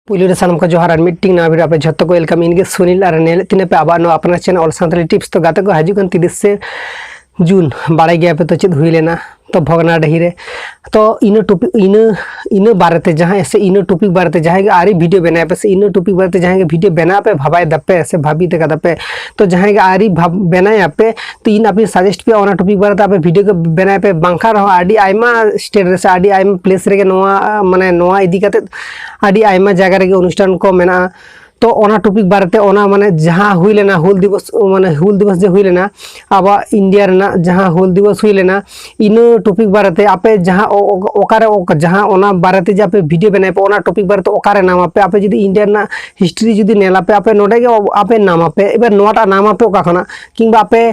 Police सानम को जोहार meeting ना वीडियो पे झत्तो को वेलकम इनगे सुनील और नेल तिने पे आबा नो अपना चैनल ऑल संताली टिप्स तो गाते को हजुकन 30 से जून बाड़े गया पे तो चेद हुई लेना तो भगना डही रे तो इन टॉपिक इन बारेते जहां ऐसे इन टॉपिक बारेते जहां आरी वीडियो बनाए पे से इन टॉपिक बारेते जहां वीडियो बना पे भाबाय दपे से भाभी ते कदा पे तो जहां आरी बनाए पे तो इन आप सजेस्ट पे ओना टॉपिक बारेते आप वीडियो को बनाए पे बांखा रहो आडी आयमा स्टेट रे से आडी आयमा प्लेस रे नोआ माने नोआ इदी काते आडी आयमा जगह रे अनुष्ठान को मेना तो ओना टॉपिक बारेते ओना माने जहां हुई लेना हुल दिवस माने हुल दिवस जे हुई लेना अब इंडिया रेना जहां हुल दिवस हुई लेना इन टॉपिक बारेते आपे जहां ओकारे जहां ओना बारेते जे आपे वीडियो बनाए पे ओना टॉपिक बारेते ओकारे नाम आपे आपे जदी इंडिया ना हिस्ट्री जदी नेला पे आपे नोडे गे आपे नाम आपे एबार नोटा नाम आपे ओका खना किंबा आपे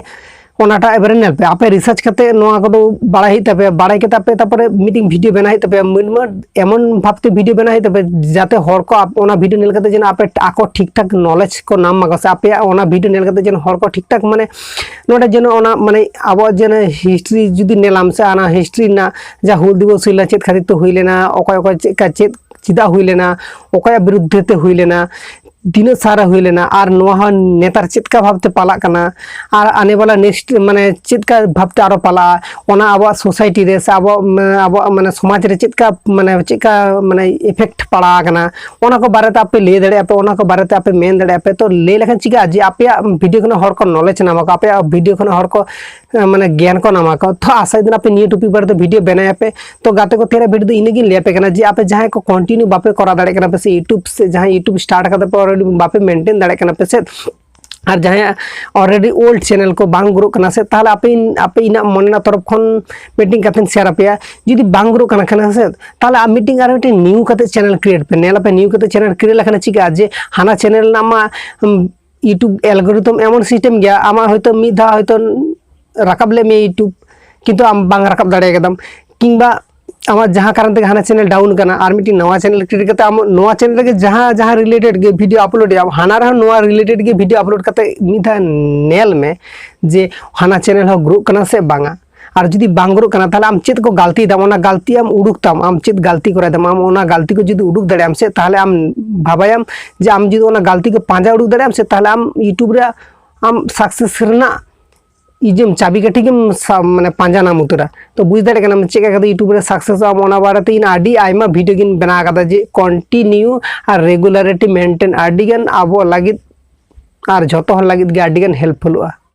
ओनाटा एबारे नेल पे आपे रिसर्च करते नोआ को बाड़ाई तपे बाड़ाई के तपे तापरे मीटिंग वीडियो बनाई तपे एमन भाबते वीडियो बनाई तपे जाते हर को ओना वीडियो नेल करते जन आपे आको ठीक ठाक नॉलेज को नाम मागो से आपे ओना वीडियो नेल करते जन हर को ठीक ठाक माने नोडे जन ओना माने आबो जन हिस्ट्री जदी नेलाम से आना हिस्ट्री ना जा हुल दिवस हुइला चेत खातिर तो हुई लेना ओकय ओकय चेत चिदा हुई लेना ओकय विरुद्ध ते हुई लेना दिन सारा हुई लेना और नोहा नेतार चित्का भावते पाला कना और आने वाला नेक्स्ट माने चित्का भावते आरो पाला ओना आबो सोसाइटी रे से आबो माने समाज रे चित्का माने इफेक्ट पड़ा कना ओना को बारे आपे ले दड़े आपे ओना को बारे आपे मेन दड़े आपे तो ले लेखन चिका जे आपे वीडियो खन हर को नॉलेज नामा को आपे वीडियो खन हर को माने ज्ञान को नामा को तो आशा दिन आपे निये टॉपिक बारे वीडियो बनाए आपे तो गाते को तेरा वीडियो इनेगिन ले पे कना जे आपे जहां को कंटिन्यू बापे करा दड़े कना पे से यूट्यूब से जहां यूट्यूब स्टार्ट करते पे बापे मेंटेन दाड़े कना पे से और जहां ऑलरेडी ओल्ड चैनल को बांग ग्रो कना से ताले आपे इना मने तरफ खन मीटिंग काथन शेयर आपे जदी बांग ग्रो कना खना से ताले आ मीटिंग आर एक न्यू काते चैनल क्रिएट पे नेला पे न्यू काते चैनल क्रिएट लखना चिका जे हाना चैनल नामा यूट्यूब एल्गोरिथम एमन सिस्टम गया आमा हयतो मिधा हयतो राकाब ले मे यूट्यूब किंतु आम बांग राकाब दाड़े एकदम किंबा आमा जहां कारण ते हाना चैनल डाउन करना और मिटी नवा चैनल क्रिएट करते आम नवा चैनल के जहां रिलेटेड के वीडियो अपलोड या हाना रे नवा रिलेटेड के वीडियो अपलोड करते मिधा नेल में जे हाना चैनल हो ग्रो करना से बांगा और जदी बांग ग्रो करना ताले आम चेत को गलती दाम ओना गलती आम उडुक ताम आम चेत गलती करे दाम आम ओना गलती को जदी उडुक दाड़े आम से ताले आम भाबायाम जे आम जदी ओना गलती को पांजा उडुक दाड़े आम से ताले आम यूट्यूब रे आम सक्सेस रेना इजम चाबी काठी के माने पांजा नाम उतरा तो बुझ दाड़े कना चेक का यूट्यूब रे सक्सेस आम ओना बारेते इन आडी आयमा वीडियो गिन बना कदा जे कंटिन्यू और रेगुलरिटी मेंटेन आडी गन आबो लागिद और जतो हर लागिद गे आडी गन हेल्पफुल हुआ।